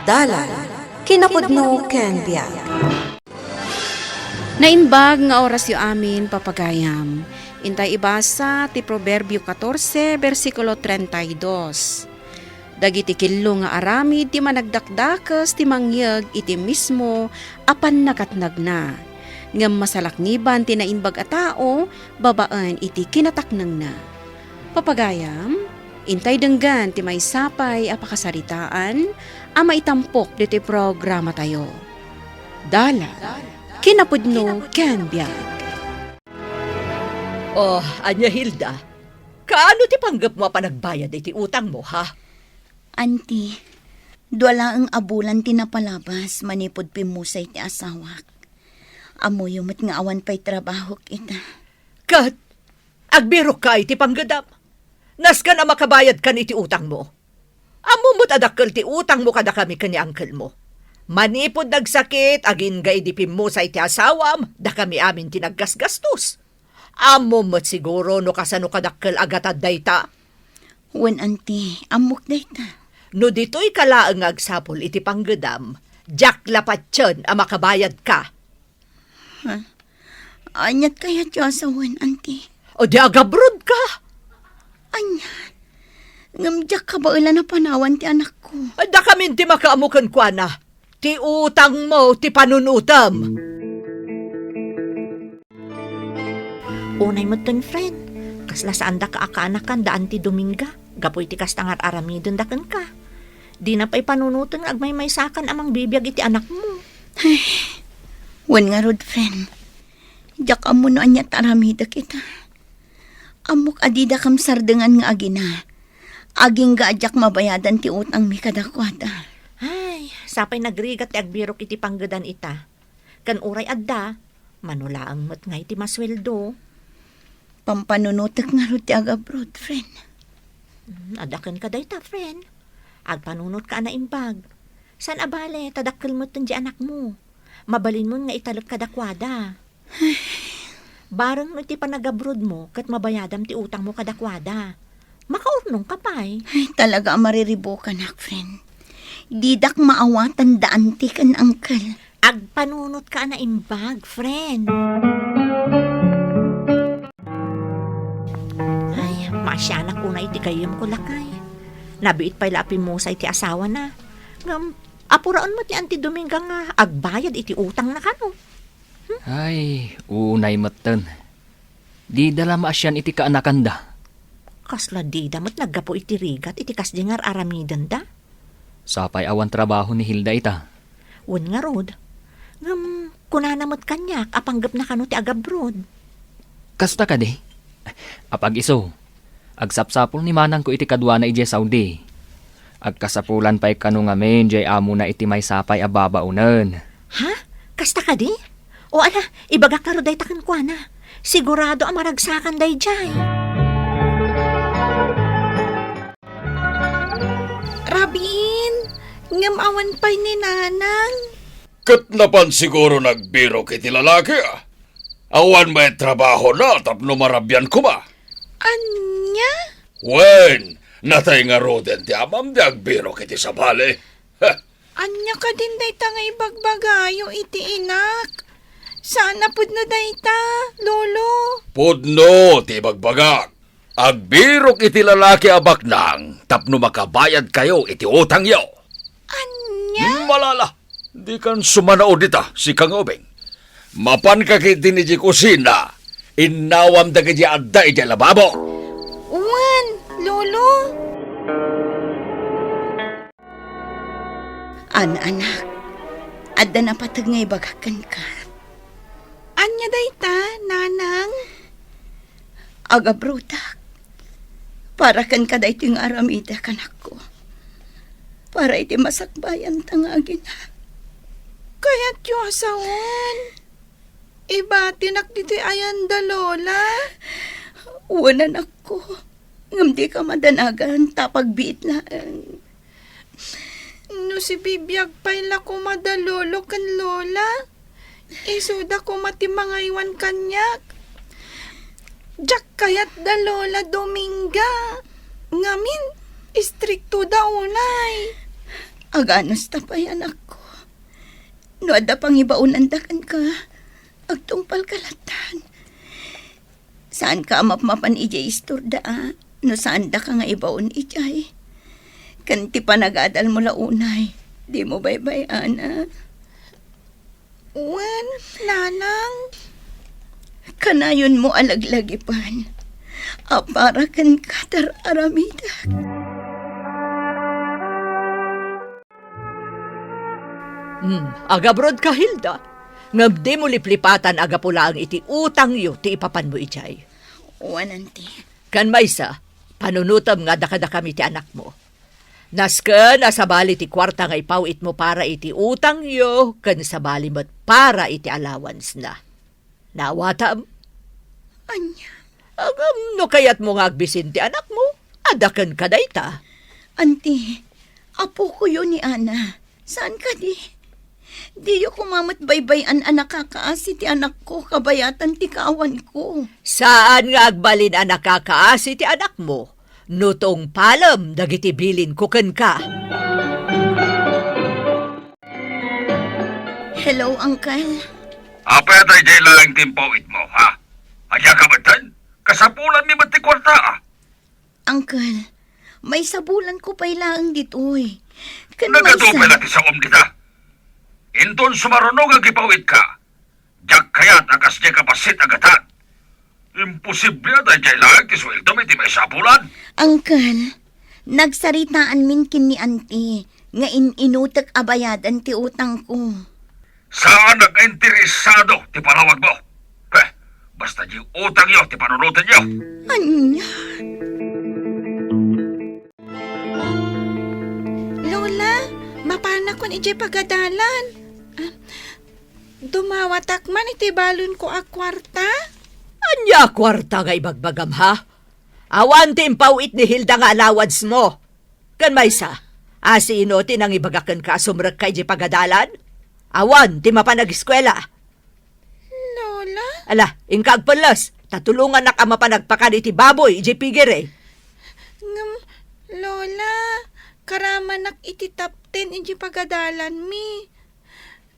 Dalan, kinapudno ken biag. Naimbag nga oras yu amin papagayam. Intay ibasa ti Proverbio 14, versikulo 32. Dagiti killo nga aramid ti managdakdakas ti mangyag iti mismo apan nakatnagna. Ngam masalakniban ti naimbag a tao, babaan iti kinataknang na. Papagayam, intay denggan ti may sapay a pakasaritaan, a maitampok diti programa tayo. Dala, kinapudno ken biag. Oh, Anya Hilda, kaano ti panggap mo pa nagbayad iti utang mo, ha? Auntie, duwala ang abulan tinapalabas manipod pimusay ti asawak. Amoy umot nga awan pa'y trabaho kita. Kat, agbiro ka iti panggadam. Nas ka na makabayad kan iti utang mo. Amumot adakkel ti utang mo kada kami kani angkel mo. Manipod nagsakit, agin ga idipim mo sa iti asawam, da kami amin tinaggasgastos. Amumot siguro no kasano kadakkel agatad dayta. Wen auntie, amok dayta. No dito'y kalaang agsapol iti panggadam, jak lapat yun ang makabayad ka. Anyat kaya ti asawan, auntie. O di agabrod ka. Anyat. Ngamdyak ka ba na panawan ti anak ko? Da kami ti makaamukan kwa na. Ti utang mo, ti panunutam. Unay mo ton, friend. Kasla saan da ka akaanakan daan ti Dominga. Gapoy ti kastangar aramidon dakan ka. Di na pa'y panunutan agmay may sakan amang bibiyag iti anak mo. Wen nga rod, friend. Diyak amo no anyat aramida kita. Amok adida kam sardengan nga agina. Aging ga adyak mabayadan ti utang mi kadakwada. Ay, sapay nagrigat ti agbirok iti panggadan ita. Kan uray adda, manulaang mat nga iti masweldo. Pampanunutek nga rod ti agabrod, friend. Adakan ka dayta, friend. Agpanunot ka na imbag. San abale, tadakkel mo di anak mo. Mabalin mo nga italot kadakwada. Barang no iti panagabrod mo, kat mabayadam ti utang mo kadakwada. Makaurnong ka pa'y. Ay, talaga mariribo ka na, friend. Didak maawatan daan ti kan angkel. Agpanunot ka na imbag, friend. Ay, masyanak una iti kayom ko lakay. Nabiit pa'y lapin mo sa iti asawa na. Ngam, apuraan mo ti Auntie Dominga nga agbayad iti utang na kano. Ay, unay matan. Di dala maasyan iti kaanakanda. Kasla di damot naggapo iti rigat iti kasdingar aramidan da. Sapay awan trabaho ni Hilda ita. Wen nga rod. Ngam, kunanamot kanyak apanggap na kano ti agabrod. Kasta ka di. Apag iso, agsapsapol ni manang ko iti kadwa na ije Saudi. Agkasapulan pa'y kanu ngamen, jay amo na iti may sapay ababaunan. Ha? Kasta ka di? O ala, ibagak na roday takan kwa na. Sigurado ang maragsakan day jay. Rabin, ngam awan pa'y ni nanang. Katlapan siguro nagbiro kiti lalaki ah. Awan may trabaho na tapno marabyan ko ba? Anya? Wen, natay nga roden ti amam di agbiro kiti sa bale. Ha, Anya ka din dayta nga ibagbagayo iti inak. Sana pudno dayta, lolo. pudno ti bagbagak. Agbiro kiti lalaki abak nang tapno makabayad kayo iti utang yo. Anya? Malala, di kan sumanao dita si Kang Obeng. Mapan ka kiti ni kusina, inawam da kiti adda iti lababo. Uwan, lolo. Anak, adda na patag nga ibagakan ka. Anya dayta, nanang? Agabrutak. Para kan ka dayto yung aramida kanak ko. Para iti masakbayan tangagin na. Kaya't yung asawan. Iba, tinak dito ayan da, lola. Uwanan ako. Ngam di ka madanagan, tapag biit lang. No si bibiyag pa'y ko madalolo kan lola. Isuda ko mati mga iwan kanyak. Jak kayat da lola Dominga. Ngamin, istrikto da unay. Aganos tapay anak ko. No adda pang ibaunandakan ka. Agtungpal kalatan. Saan ka mapmapan ijay istorda no saan da ka nga ibaon ijay. Kanti pa nagadal mo launay. Di mo baybay ana. Wan, nanang. Kanayon mo alaglagipan. Apara kan katar aramida. Agabrod ka, Hilda. Ngam di mo liplipatan aga pula ang iti utang yo ti ipapan mo ijay. Wan, anti. Kan maysa, panunutam nga dakada kami ti anak mo. Nasken asabali ti kwarta nga ipawit mo para iti utang yo, kan sabali mo't para iti allowance na. Nawatam? Anya. Agam no kayat mo nga agbisin ti anak mo, adakan ka dayta. Anti, apo ko yun ni Ana. Saan ka di? Di yo kumamat baybay-an anak kakaasi ti anak ko, kabayatan ti kaawan ko. Saan nga agbalin ang nakakaasi ti anak mo? Nutong palam, dagiti bilin kuken ka. Hello, Uncle. Apa tayo dyan lang timpawit mo, ha? Adya ka ba tan? Kasapulan mi ba't ti kwarta, Uncle, may sabulan ko pa ilang ditoy. Nagadupay natin sa kita. Inton sumarunog ang ipawit ka. Diyak kayat akas niya kapasit agatan. Imposible na dyan lang ti sweldo may ti may sapulan. Uncle, nagsaritaan min kin ni Auntie nga inutak abayadan ti utang ko. Saan nag-interesado ti palawag mo? Basta di utang yo ti panunutan yo. Anya? Lola, mapana kon ije pagadalan. Dumawatak man iti balon ko a kwarta. Anya kwarta nga ibagbagam ha? Awan timpawit ni Hilda nga allowance mo. Kan maysa, asino ti nang ibagakan ka sumrek kay di pagadalan? Awan ti mapanag-eskwela. Lola? Ala, ingkag palas, tatulungan na ka mapanagpakan iti baboy, iti pigire. Lola, karamanak iti top 10 iti pagadalan mi.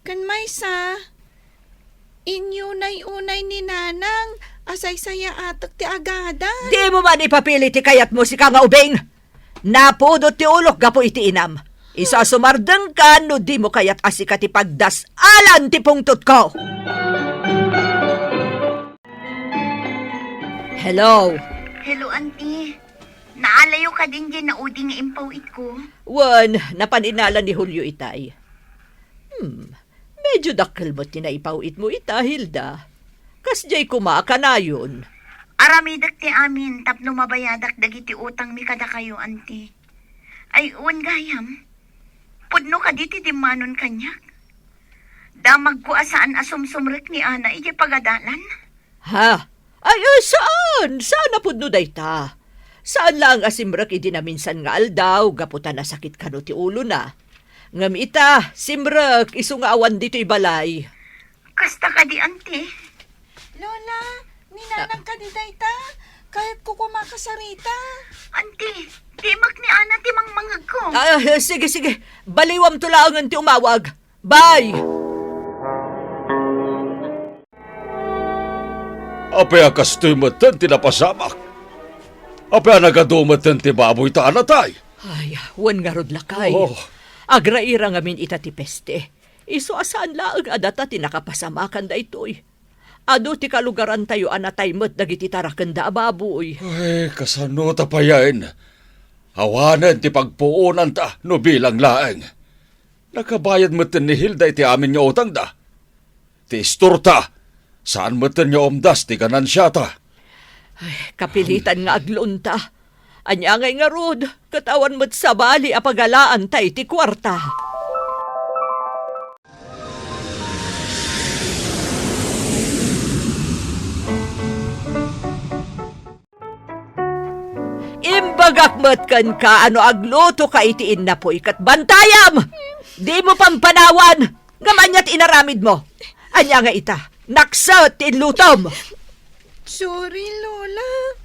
Kan maysa, inyunay-unay ni nanang, asay saya atak ti agada. Di mo man ipapili ti kayat mo si Kanga Ubeng. Napudot ti ulok gapo iti inam. Isa sumardeng ka no di mo kayat asika ti pagdas alan ti pungtot ko. Hello. Hello, Auntie. Naalayo ka din dyan na uding nga impawit ko. Wan, napaninala ni Julio itay. Medyo dakkel mo tinaipawit mo ita, Hilda. Kasjay kumaka na yun. Aramidak ti amin, tapno mabayadak dagiti utang mi kada kayo, Auntie. Ay, uwan gayam. Pudno ka diti dimanon kanyak. Damag ko asaan asumsumrek ni Ana, iti pagadalan. Ha? Ay, saan? Saan na pudno dayta? Saan lang asimrak idi na minsan nga aldaw, gaputan na sakit kano ti ulo na. Ngam ita, simrak, iso nga awan dito'y balay. Kasta ka di, Auntie. Lola, ninanang ka di dayta, kahit ko kumakasarita. Auntie, timak ni Ana timang mangag ko. Sige, baliwam tulangan ti umawag. Bye! Apay akastoy matan tinapasamak. Apay nagadumatan ti baboy ta anatay. Ay, wan nga rod lakay. Oh. Agraira nga min ita ti peste. Iso asaan laag adata ti nakapasamakan da itoy. Ado ti kalugaran tayo anatay met dagiti taraken da baboy. Ay, kasano tapayain. Awanan ti pagpuunan ta no bilang laeng. Nakabayad matan ni Hilda iti amin nga utang da. Ti istorta, saan matan nga omdas ti ganansya ta. Kapilitan nga aglunta. Anya ngay nga rod, katawan mo't sabali apagalaan tay ti kwarta. Imbagakmat kan ka ano agluto ka itiin na po ikat bantayam! Di mo pampanawan! Gamanyat inaramid mo! Anya nga ita, naksat inlutom! Sorry, Lola.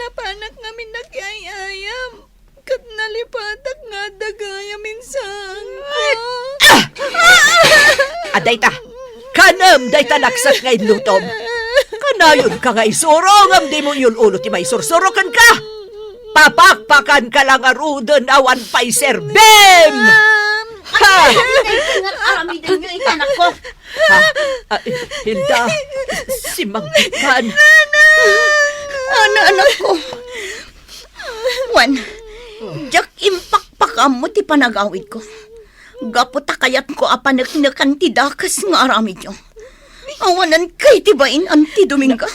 Napanak namin nagyayayam. Kat nalipatak nga dagayamin sa Aday ta, kanam day ta naksat nga inlutom. Kanayon ka nga isurong, am di mo yun ulo ti may sursurokan ka. Papakpakan ka lang arudon awan pa'y serbem! Ha! Aramidan niyo itanak ko. Ha? Hilda, si Mangkikan. Anak ko. Juan, jak impakpakam mo ti panagawid ko. Gaputa kayat ko apanaknakan ti dakas nga aramid nyo. Awanan kay ti bain ang ti Dominga.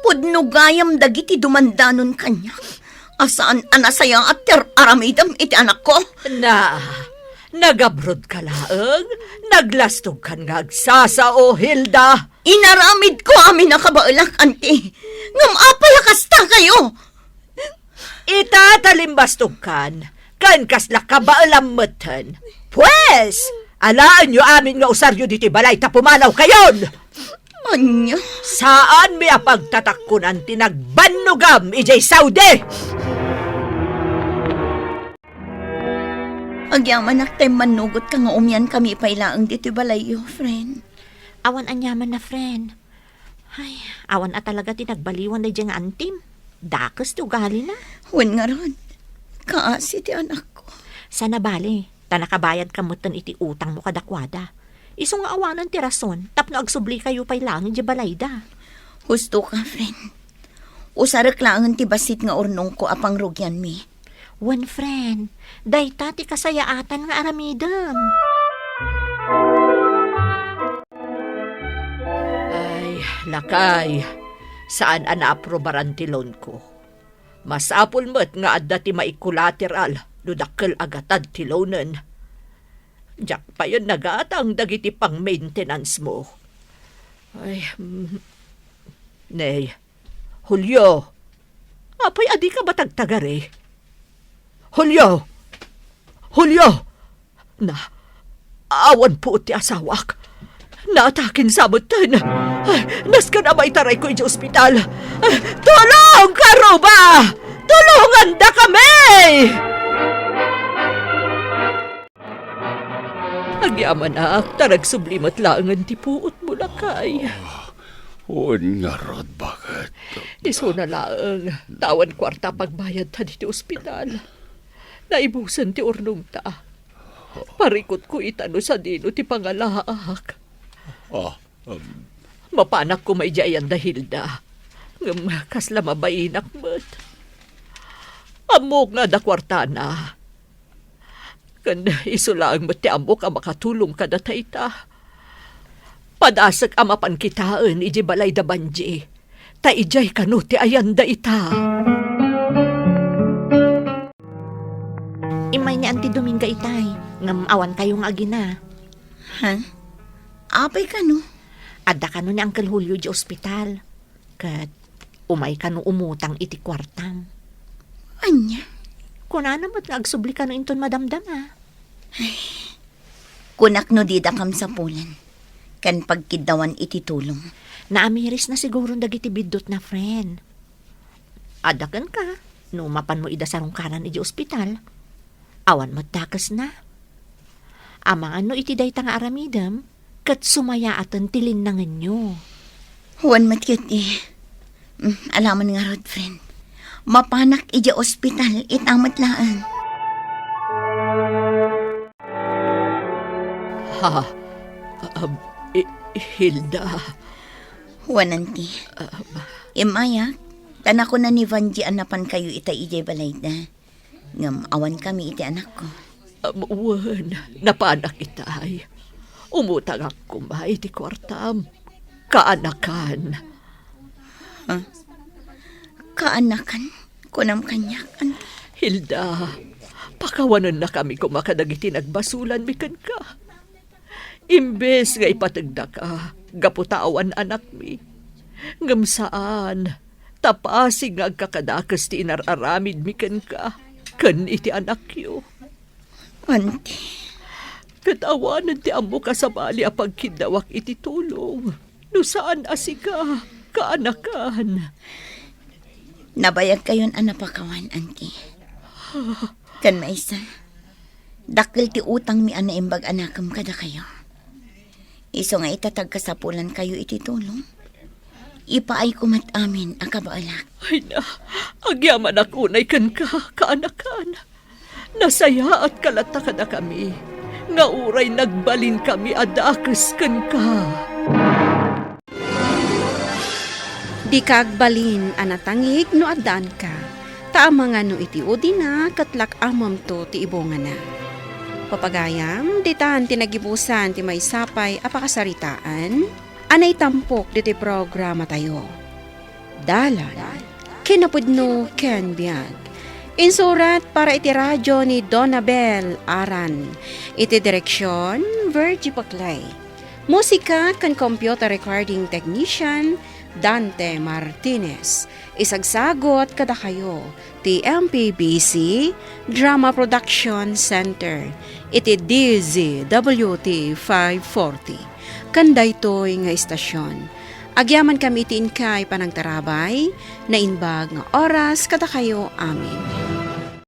Pudno gayam dagiti dumandanon kanya. Asaan anasaya at aramidam iti anak ko. Nagabrod ka laang, naglastog kan nga agsasao, Hilda. Inaramid ko amin nakabailak, anti. Ngam apalakas ta kayo. Itatalimbastog kan kasla kabaalam matan. Pwes, alaan nyo amin nga usaryo diti balay ta pumanaw kayon. Anya? Saan mi apagtatakkunan tinagbanugam ijay Saudi? Agyaman naktay manugot ka nga umyan kami pailaang dito balayo, friend. Awan anyaman na, friend. Ay, awan at talaga tinagbaliwan na dyan nga antim. Dakas to gali na. Huwag nga ron. Kaasi ti anak ko. Sana bali, tanakabayad kamutan iti utang mo kadakwada. Iso nga awanan ti rason, tapno agsubli kayo pailangin di balayda. Husto ka, friend. Usarak lang ti basit nga urnong ko apang rugyan mi. One friend, dayta ti kasayaatan nga aramidam. Ay, lakay. Saan anaaprobaran ti loan ko? Masapul mo't nga adda ti maikulateral, ludakkel agatad ti loanen. Diyak pa yun nagatang dagiti pang maintenance mo. Ay, Nay, Julio, apay adi ka batagtagari? Julio! Awan po ti asawak. Naatakin sabutan. Naskan na maitaray ko iti ospital. Tulong, Karuba! Tulungan da kami! Agyaman ak, tarag sublimat langan ti puot mo lakay. Nga rod, bakit? Iso na lang, tawan kwarta pagbayad ta diti ospital. Naibusan ti urnong ta. Parikot ko itano sa dino ti pangalaak. Mapanak ko may jayan dahil da. Ngam kasla mabainak mo't. Amok nga da kwarta na. Kanda iso lang mo't ti amok ang makatulong ka da tayta. Padasak amapan kitaan iji balay da banji. Ta ijay kanuti ayan da ita. Imay ni Auntie Dominga itay, ngam awan kayong agina. Ha? Apay ka no? Adda ka no ni Uncle Julio di ospital. Kat umay ka no umutang iti kwartang. Anya? Kunana mo't nga agsubli ka no inton madamdam ha. Kunak no dida kam sa pulan. Kan pagkidawan iti tulong. Naamiris na siguro dagiti bidot na friend. Adakan ka, no mapan mo ida sarong kanan iti ospital. Awan mo takas na. Amang ano iti dayta nga aramidam, kat sumaya atan tilin nangan nyo. Huwan matkit alaman nga rod, friend. Mapanak iti ospital itamat laan. Hilda. Huwan anti. Imaya, tanako na ni Vanji anapan kayo ita iti balay na. Ngam awan kami iti anak ko. Amuan, napanak itay. Umutang ako ba iti kwartam. Kaanakan. Kaanakan? Kunam kanyak, Hilda, pakawanan na kami kumakadagiti nagbasulan mikan ka. Imbes nga ipatagda ka, gaputaawan anak mi. Ngam saan, tapasig nga agkakadakas ti inararamid mikan ka. Kan iti anak yo. Auntie. Katawanan ti amo ka sa bali apagkidawak iti tulong. No saan asika, kaanakan. Nabayag kayon anapakawan, auntie. Kan maisa, dakil ti utang mi anaimbag anakam kada kayo. Iso nga itatag kasapulan kayo iti tulong. Ipaay kumat amin ang kabaalak. Ay na, agyaman ako na ikan ka, kaanak-anak. Nasaya at kalata na kami. Nga uray nagbalin kami adakes kan ka. Di kagbalin anatangig no addaan ka. Taama nga no iti udina katlak amam to ti ibonga na. Papagayam, ditaan tinagibusan ti may sapay apakasaritaan, anay tampok diti programa tayo. Dalan, kinapudno ken biag. Insurat para iti radyo ni Donabel Aran. Iti direksyon, Virgie Paclay. Musika kan computer recording technician, Dante Martinez. Isagsagot kada kayo, ti MPBC Drama Production Center. Iti DZWT 540. Kanday to'y nga istasyon. Agyaman kami ti inkay panagtarabay, na inbag nga oras kada kayo amin.